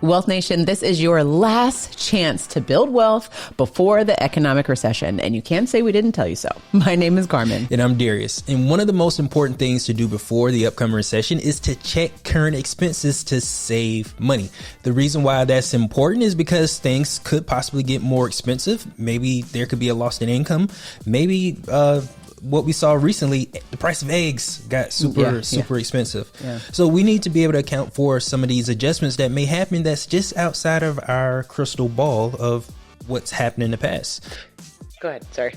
Wealth Nation, this is your last chance to build wealth before the economic recession, and you can't say we didn't tell you so. My name is Carmen. And I'm Darius. And one of the most important things to do before the upcoming recession is to check current expenses to save money. The reason why that's important is because things could possibly get more expensive. Maybe there could be a loss in income. Maybe what we saw recently, the price of eggs got super expensive. Yeah. So we need to be able to account for some of these adjustments that may happen that's just outside of our crystal ball of what's happened in the past. Go ahead. Sorry.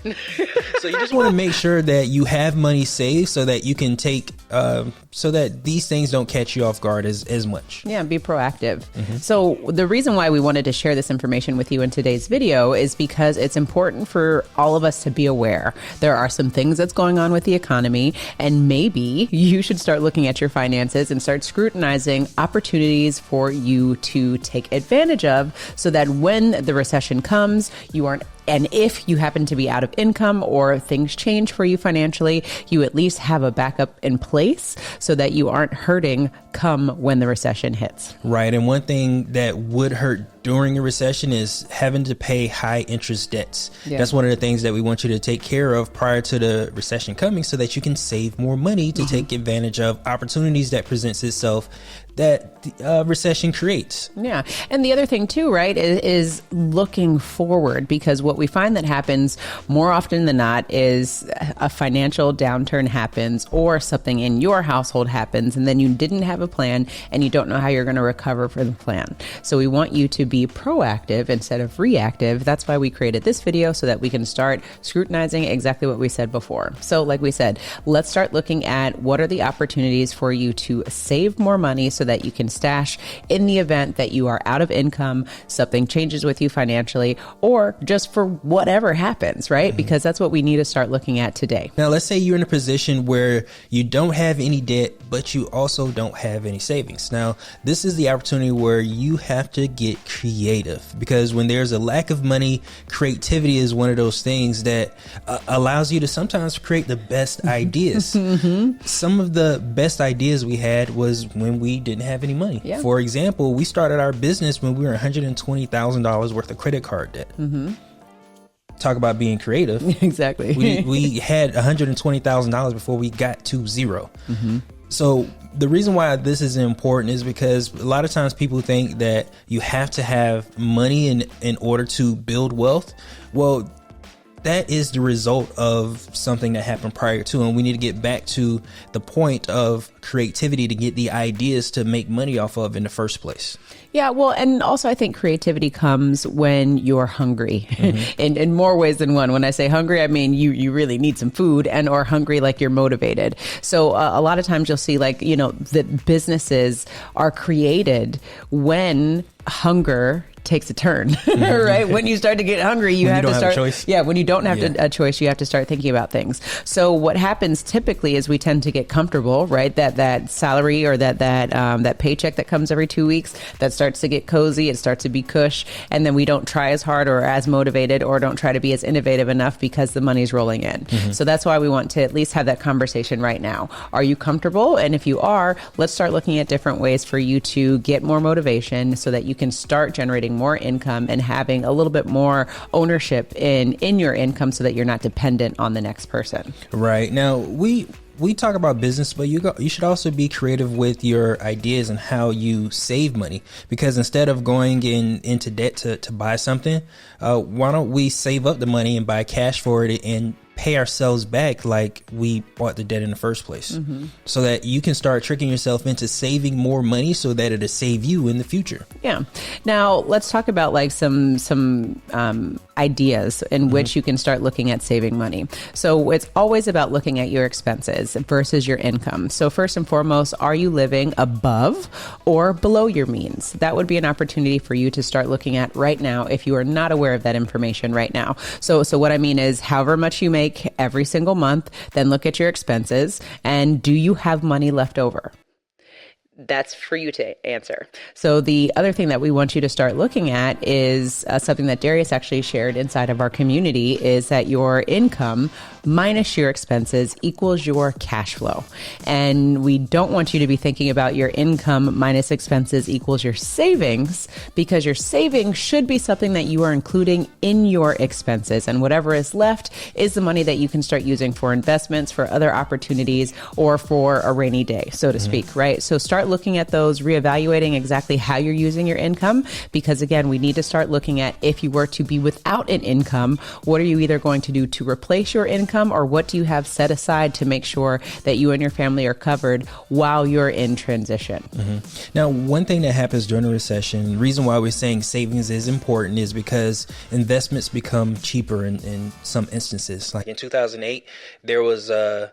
So you just want to make sure that you have money saved so that you can take, so that these things don't catch you off guard as much. Yeah, be proactive. Mm-hmm. So the reason why we wanted to share this information with you in today's video is because it's important for all of us to be aware. There are some things that's going on with the economy, and maybe you should start looking at your finances and start scrutinizing opportunities for you to take advantage of so that when the recession comes, you aren't. And if you happen to be out of income or things change for you financially, you at least have a backup in place so that you aren't hurting come when the recession hits. Right. And one thing that would hurt during a recession is having to pay high interest debts. Yeah. That's one of the things that we want you to take care of prior to the recession coming so that you can save more money to take advantage of opportunities that presents itself that the recession creates. Yeah. And the other thing too, right, is looking forward, because what we find that happens more often than not is a financial downturn happens or something in your household happens and then you didn't have a plan and you don't know how you're going to recover from the plan. So we want you to be proactive instead of reactive. That's why we created this video, so that we can start scrutinizing exactly what we said before. So like we said, let's start looking at what are the opportunities for you to save more money so that you can stash in the event that you are out of income, something changes with you financially, or just for whatever happens, right? Mm-hmm. Because that's what we need to start looking at today. Now, let's say you're in a position where you don't have any debt, but you also don't have any savings. Now, this is the opportunity where you have to get creative, because when there's a lack of money, creativity is one of those things that allows you to sometimes create the best ideas. Mm-hmm. Some of the best ideas we had was when we didn't have any money. Yeah. For example, we started our business when we were $120,000 worth of credit card debt. Mm-hmm. Talk about being creative. Exactly. We had $120,000 before we got to zero. Mm-hmm. So the reason why this is important is because a lot of times people think that you have to have money in order to build wealth. Well, that is the result of something that happened prior to, and we need to get back to the point of creativity to get the ideas to make money off of in the first place. Yeah, well, and also I think creativity comes when you're hungry in more ways than one. When I say hungry, I mean you really need some food, and or hungry like you're motivated. So a lot of times you'll see, like, you know, that businesses are created when hunger takes a turn, right? When you start to get hungry, you have to start. When you don't have a choice, you have to start thinking about things. So what happens typically is we tend to get comfortable, right? That salary or that paycheck that comes every 2 weeks, that starts to get cozy. It starts to be cush, and then we don't try as hard or as motivated or don't try to be as innovative enough because the money's rolling in. Mm-hmm. So that's why we want to at least have that conversation right now. Are you comfortable? And if you are, let's start looking at different ways for you to get more motivation so that you can start generating more income and having a little bit more ownership in your income so that you're not dependent on the next person. Right. Now, we talk about business, but you should also be creative with your ideas and how you save money, because instead of going into debt to buy something, why don't we save up the money and buy cash for it and pay ourselves back like we bought the debt in the first place, so that you can start tricking yourself into saving more money so that it'll save you in the future. Yeah. Now let's talk about like some ideas in which you can start looking at saving money. So it's always about looking at your expenses versus your income. So first and foremost, are you living above or below your means? That would be an opportunity for you to start looking at right now if you are not aware of that information right now. So what I mean is, however much you make every single month, then look at your expenses and do you have money left over? That's for you to answer. So the other thing that we want you to start looking at is something that Darius actually shared inside of our community, is that your income minus your expenses equals your cash flow. And we don't want you to be thinking about your income minus expenses equals your savings, because your savings should be something that you are including in your expenses. And whatever is left is the money that you can start using for investments, for other opportunities, or for a rainy day, so to speak, right? So start looking at those, reevaluating exactly how you're using your income, because again, we need to start looking at, if you were to be without an income, what are you either going to do to replace your income, or what do you have set aside to make sure that you and your family are covered while you're in transition? Now, one thing that happens during a recession, the reason why we're saying savings is important is because investments become cheaper in some instances. Like in 2008, there was a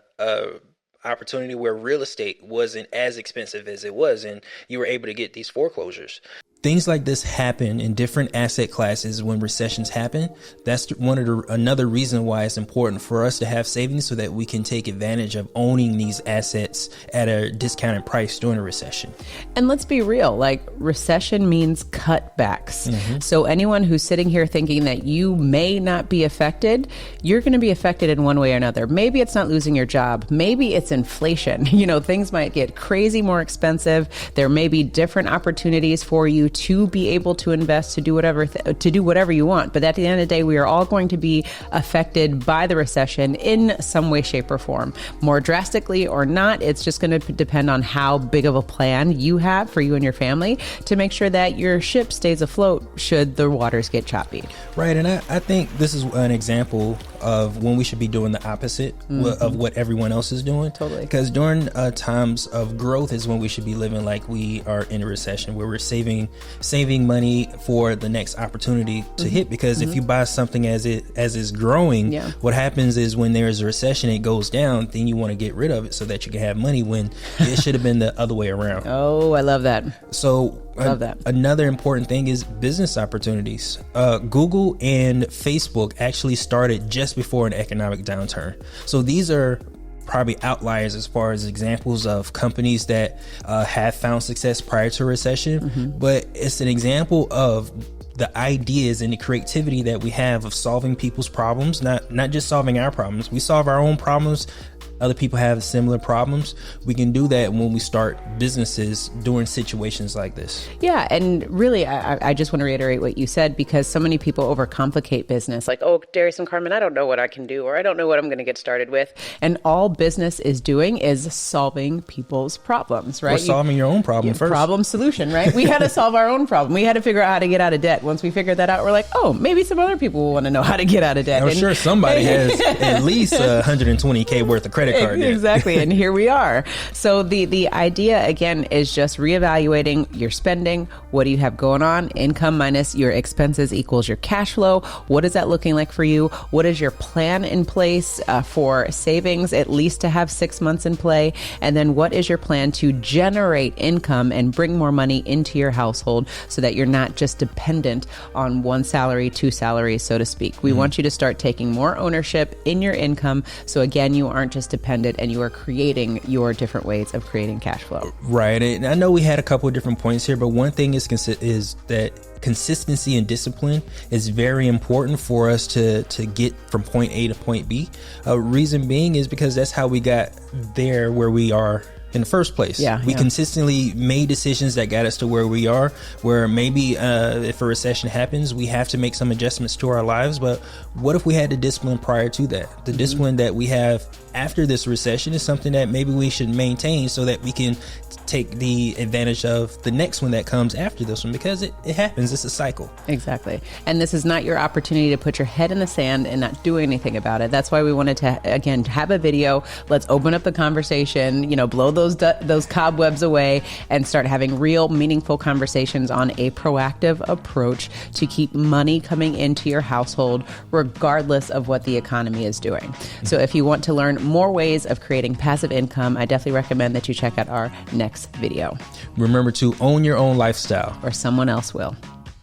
opportunity where real estate wasn't as expensive as it was, and you were able to get these foreclosures. Things like this happen in different asset classes when recessions happen. That's another reason why it's important for us to have savings, so that we can take advantage of owning these assets at a discounted price during a recession. And let's be real, like, recession means cutbacks. So anyone who's sitting here thinking that you may not be affected, you're going to be affected in one way or another. Maybe it's not losing your job. Maybe it's inflation. Things might get crazy more expensive. There may be different opportunities for you to be able to invest, to do whatever you want. But at the end of the day, we are all going to be affected by the recession in some way, shape, or form. More drastically or not, it's just going to depend on how big of a plan you have for you and your family to make sure that your ship stays afloat should the waters get choppy. Right. And I think this is an example of when we should be doing the opposite of what everyone else is doing. Totally. Because during times of growth is when we should be living like we are in a recession, where we're saving money for the next opportunity to hit. Because if you buy something as it's growing, what happens is when there's a recession, it goes down, then you want to get rid of it so that you can have money, when it should have been the other way around. Oh, I love that. So love that. Another important thing is business opportunities. Google and Facebook actually started just before an economic downturn. So these are probably outliers as far as examples of companies that have found success prior to a recession, but it's an example of the ideas and the creativity that we have of solving people's problems, not just solving our problems. We solve our own problems. Other people have similar problems. We can do that when we start businesses during situations like this. Yeah. And really, I just want to reiterate what you said, because so many people overcomplicate business. Like, oh, Darius and Carmen, I don't know what I can do, or I don't know what I'm going to get started with. And all business is doing is solving people's problems, right? Or solving your own problem first. Problem solution, right? We had to solve our own problem. We had to figure out how to get out of debt. Once we figured that out, we're like, oh, maybe some other people will want to know how to get out of debt. I'm sure somebody has at least $120K worth of credit card debt. Exactly. And here we are. So the idea, again, is just reevaluating your spending. What do you have going on? Income minus your expenses equals your cash flow. What is that looking like for you? What is your plan in place for savings, at least to have 6 months in play? And then what is your plan to generate income and bring more money into your household, so that you're not just dependent on one salary, two salaries, so to speak? We want you to start taking more ownership in your income. So again, you aren't just dependent, and you are creating your different ways of creating cash flow. Right. And I know we had a couple of different points here, but one thing is that consistency and discipline is very important for us to get from point A to point B. Reason being is because that's how we got there where we are in the first place. We consistently made decisions that got us to where we are, where maybe if a recession happens, we have to make some adjustments to our lives. But what if we had the discipline prior to that? The discipline that we have after this recession is something that maybe we should maintain, so that we can take the advantage of the next one that comes after this one, because it happens. It's a cycle. Exactly. And this is not your opportunity to put your head in the sand and not do anything about it. That's why we wanted to, again, have a video. Let's open up the conversation, blow those cobwebs away, and start having real, meaningful conversations on a proactive approach to keep money coming into your household, regardless of what the economy is doing. So if you want to learn more ways of creating passive income, I definitely recommend that you check out our next video. Remember to own your own lifestyle, or someone else will.